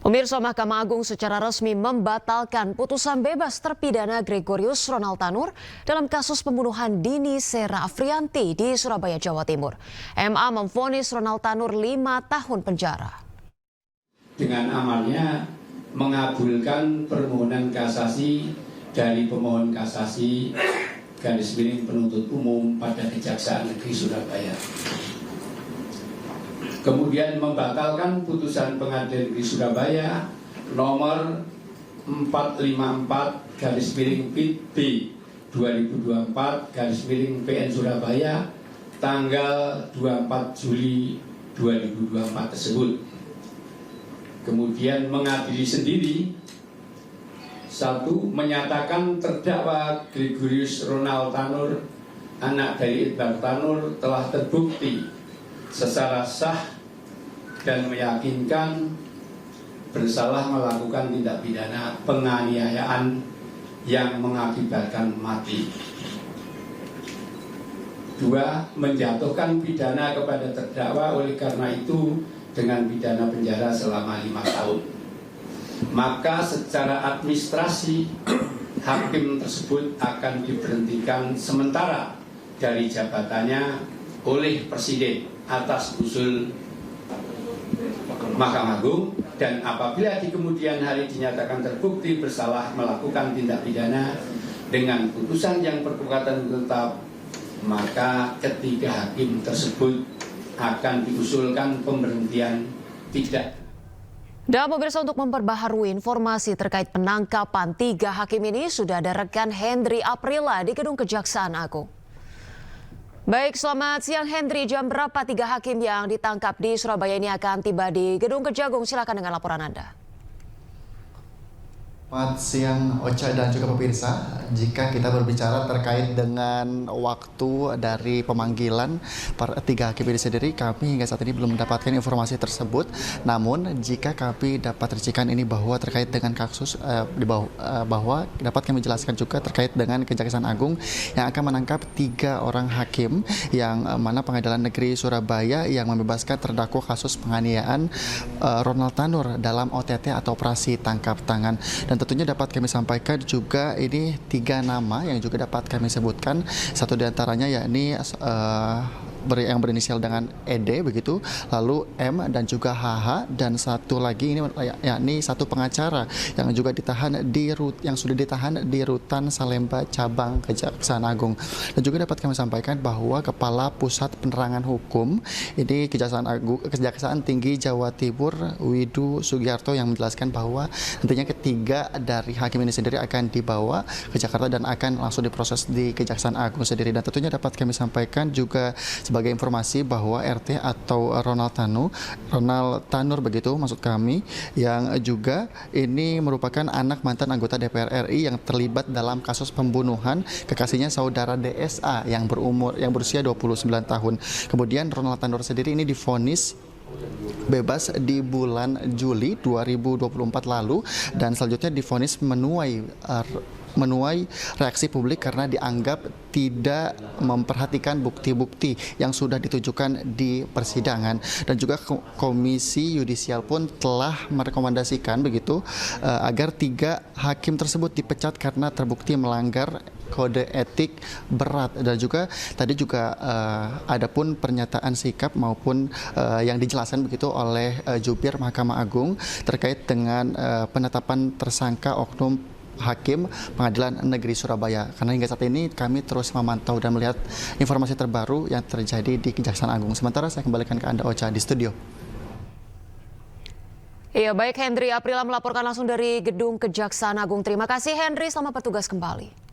Pemirsa, Mahkamah Agung secara resmi membatalkan putusan bebas terpidana Gregorius Ronald Tanur dalam kasus pembunuhan Dini Sera Afrianti di Surabaya, Jawa Timur. MA memvonis Ronald Tanur 5 tahun penjara. Dengan amalnya mengabulkan permohonan kasasi dari pemohon kasasi garis miring penuntut umum pada Kejaksaan Negeri Surabaya. Kemudian membatalkan putusan Pengadilan Negeri Surabaya nomor 454 garis miring PIT B 2024 garis miring PN Surabaya tanggal 24 Juli 2024 tersebut. Kemudian mengadili sendiri. 1. Menyatakan terdakwa Gregorius Ronald Tanur, anak dari Iqbal Tanur, telah terbukti secara sah dan meyakinkan bersalah melakukan tindak pidana penganiayaan yang mengakibatkan mati. 2. Menjatuhkan pidana kepada terdakwa oleh karena itu dengan pidana penjara selama 5 tahun. Maka secara administrasi hakim tersebut akan diberhentikan sementara dari jabatannya oleh Presiden atas usul Mahkamah Agung, dan apabila di kemudian hari dinyatakan terbukti bersalah melakukan tindak pidana dengan putusan yang berkekuatan tetap, maka ketiga hakim tersebut akan diusulkan pemberhentian tidak. Dan pemirsa, untuk memperbaharui informasi terkait penangkapan 3 hakim ini sudah ada rekan Hendry Aprila di Gedung Kejaksaan Agung. Baik, selamat siang Hendry. Jam berapa 3 hakim yang ditangkap di Surabaya ini akan tiba di Gedung Kejagung? Silakan dengan laporan Anda. Selamat siang Ocha dan juga pemirsa. Jika kita berbicara terkait dengan waktu dari pemanggilan 3 hakim ini sendiri, kami hingga saat ini belum mendapatkan informasi tersebut. Namun jika kami dapat ricikan ini bahwa terkait dengan kasus bahwa dapat kami jelaskan juga terkait dengan Kejaksaan Agung yang akan menangkap 3 orang hakim yang mana Pengadilan Negeri Surabaya yang membebaskan terdakwa kasus penganiayaan Ronald Tanur dalam OTT atau operasi tangkap tangan. Dan tentunya dapat kami sampaikan juga ini 3 nama yang juga dapat kami sebutkan. Satu diantaranya yakni yang berinisial dengan ED begitu, lalu M dan juga HH, dan satu lagi ini yakni satu pengacara yang juga sudah ditahan di Rutan Salemba Cabang Kejaksaan Agung. Dan juga dapat kami sampaikan bahwa Kepala Pusat Penerangan Hukum ini Kejaksaan Tinggi Jawa Timur Widu Sugiarto yang menjelaskan bahwa nantinya ketiga dari hakim ini sendiri akan dibawa ke Jakarta dan akan langsung diproses di Kejaksaan Agung sendiri. Dan tentunya dapat kami sampaikan juga sebagai informasi bahwa RT atau Ronald Tanur begitu maksud kami, yang juga ini merupakan anak mantan anggota DPR RI yang terlibat dalam kasus pembunuhan kekasihnya saudara DSA yang berusia 29 tahun. Kemudian Ronald Tanur sendiri ini divonis bebas di bulan Juli 2024 lalu, dan selanjutnya divonis menuai reaksi publik karena dianggap tidak memperhatikan bukti-bukti yang sudah ditujukan di persidangan. Dan juga Komisi Yudisial pun telah merekomendasikan begitu agar 3 hakim tersebut dipecat karena terbukti melanggar kode etik berat. Dan juga tadi juga ada pun pernyataan sikap maupun yang dijelaskan begitu oleh jubir Mahkamah Agung terkait dengan penetapan tersangka oknum Hakim Pengadilan Negeri Surabaya. Karena hingga saat ini kami terus memantau dan melihat informasi terbaru yang terjadi di Kejaksaan Agung. Sementara saya kembalikan ke Anda Ocha di studio. Iya, baik, Hendry Aprila melaporkan langsung dari Gedung Kejaksaan Agung. Terima kasih Hendry, selamat bertugas kembali.